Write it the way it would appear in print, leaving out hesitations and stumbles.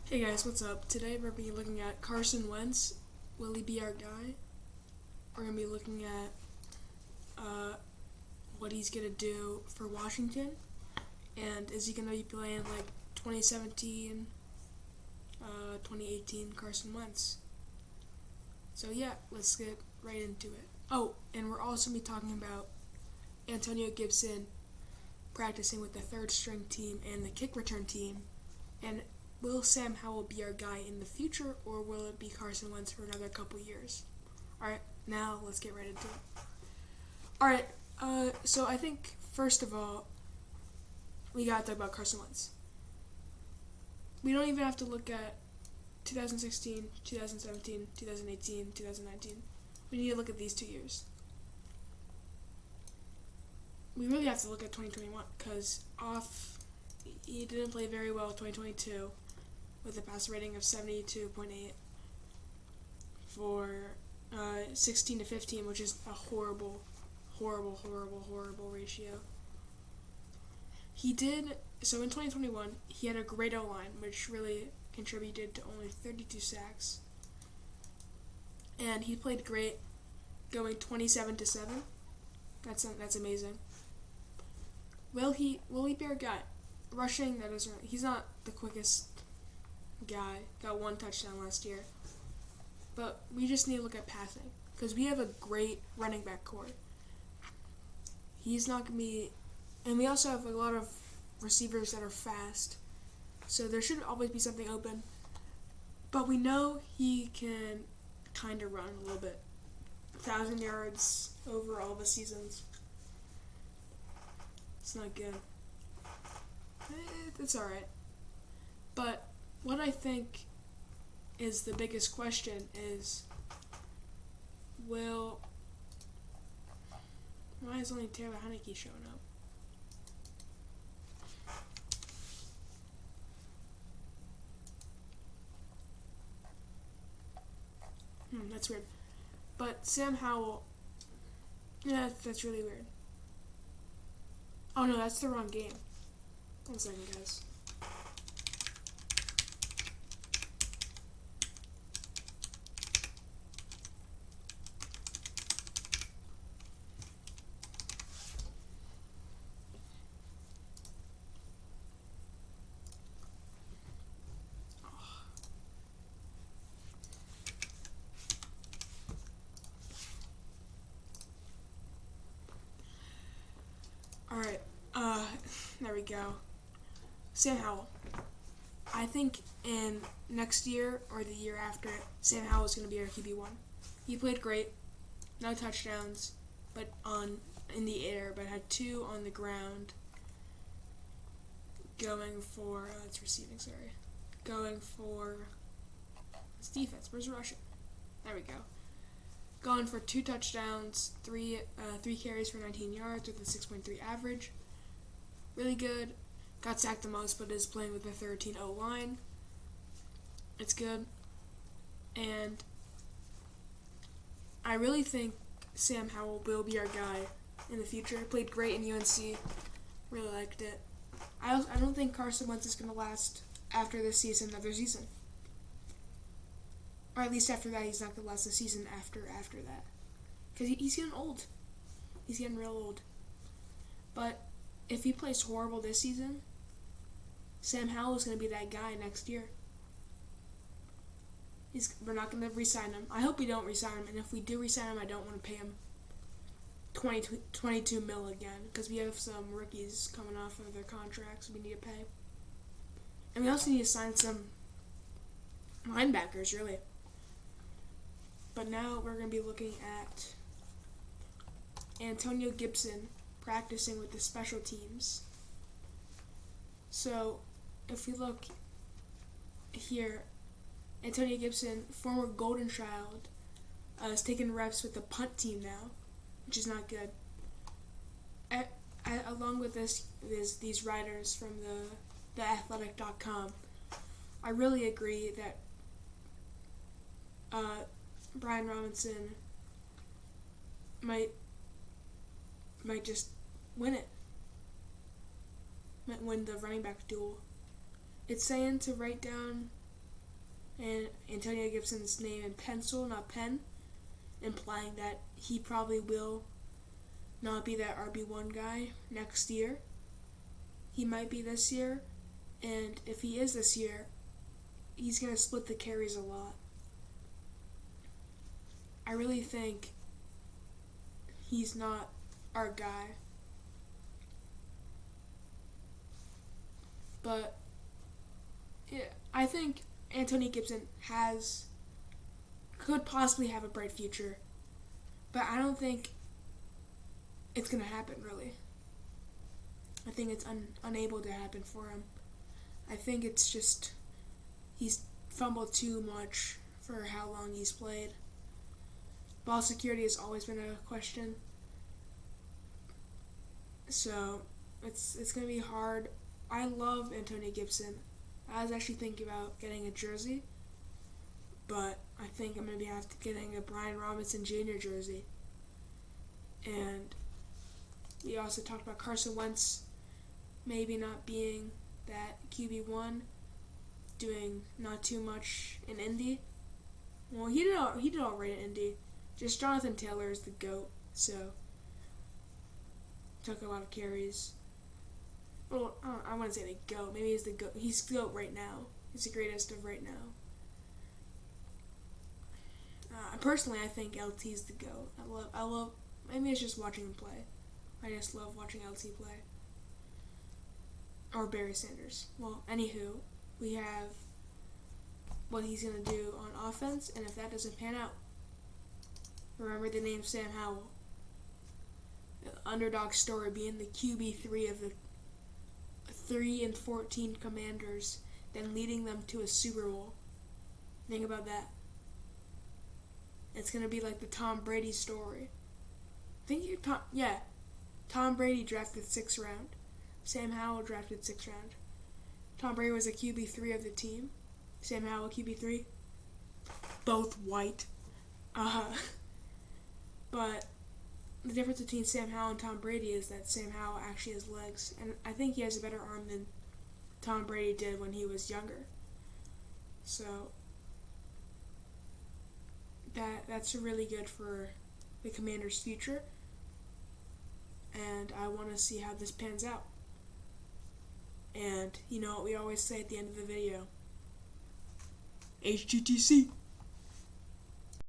Hey guys, what's up? Today we're going to be looking at Carson Wentz. Will he be our guy? We're going to be looking at what he's going to do for Washington. And is he going to be playing like 2017, 2018 Carson Wentz? So yeah, let's get right into it. Oh, and we're also going to be talking about Antonio Gibson practicing with the third string team and the kick return team. And will Sam Howell be our guy in the future, or will it be Carson Wentz for another couple years? Alright, now let's get right into it. Alright, so I think, first of all, we gotta talk about Carson Wentz. We don't even have to look at 2016, 2017, 2018, 2019. We need to look at these 2 years. We really have to look at 2021, because he didn't play very well in 2022 with a passer rating of 72.8 for 16 to 15, which is a horrible ratio. So in 2021, he had a great O-line, which really contributed to only 32 sacks. And he played great, going 27-7. That's amazing. Will he be our guy? Rushing, he's not the quickest guy. Got 1 touchdown last year. But we just need to look at passing, because we have a great running back core. He's not going to be... And we also have a lot of receivers that are fast. So there should always be something open. But we know he can kind of run a little bit. 1,000 yards over all the seasons. It's not good. It's alright. But what I think is the biggest question is, why is only Taylor Heineke showing up? That's weird. But Sam Howell, yeah, that's really weird. Oh no, that's the wrong game. 1 second, guys. Alright, there we go. Sam Howell. I think in next year or the year after, Sam Howell is going to be our QB1. He played great, no touchdowns, but in the air, but had 2 on the ground. Going for it's defense. Where's rushing? There we go. Going for 2 touchdowns, 3 carries for 19 yards with a 6.3 average. Really good. Got sacked the most, but is playing with a 13 O-line. It's good. And I really think Sam Howell will be our guy in the future. Played great in UNC. Really liked it. I don't think Carson Wentz is going to last after this season, another season. Or at least after that, he's not going to last the season after that. Because he's getting old. He's getting real old. But if he plays horrible this season, Sam Howell is going to be that guy next year. We're not going to re-sign him. I hope we don't re-sign him. And if we do re-sign him, I don't want to pay him 22 mil again, because we have some rookies coming off of their contracts we need to pay. And we also need to sign some linebackers, really. But now we're going to be looking at Antonio Gibson practicing with the special teams. So if we look here, Antonio Gibson, former Golden Child, is taking reps with the punt team now, which is not good. Along with these writers from the athletic.com, I really agree that Brian Robinson might just win it. Might win the running back duel. It's saying to write down and Antonio Gibson's name in pencil, not pen, implying that he probably will not be that RB1 guy next year. He might be this year, and if he is this year, he's going to split the carries a lot. I really think he's not our guy. But yeah, I think Antonio Gibson could possibly have a bright future, but I don't think it's going to happen, really. I think it's unable to happen for him. I think it's just he's fumbled too much for how long he's played. Ball security has always been a question. So it's going to be hard. I love Antonio Gibson. I was actually thinking about getting a jersey, but I think I'm going to be getting a Brian Robinson Jr. jersey. And we also talked about Carson Wentz maybe not being that QB1, doing not too much in Indy. Well, he did all right in Indy. Just Jonathan Taylor is the GOAT, so took a lot of carries. Well, I want to say the GOAT. Maybe he's the GOAT. He's the GOAT right now. He's the greatest of right now. Personally, I think LT's the GOAT. I love. Maybe it's just watching him play. I just love watching LT play. Or Barry Sanders. Well, anywho, we have what he's going to do on offense, and if that doesn't pan out, remember the name Sam Howell. The underdog story, being the QB3 of the 3-14 Commanders, then leading them to a Super Bowl. Think about that. It's going to be like the Tom Brady story. Tom Brady drafted 6th round. Sam Howell drafted 6th round. Tom Brady was a QB3 of the team. Sam Howell, QB3. Both white. But the difference between Sam Howell and Tom Brady is that Sam Howell actually has legs. And I think he has a better arm than Tom Brady did when he was younger. So that's really good for the Commanders' future. And I want to see how this pans out. And you know what we always say at the end of the video? HGTC.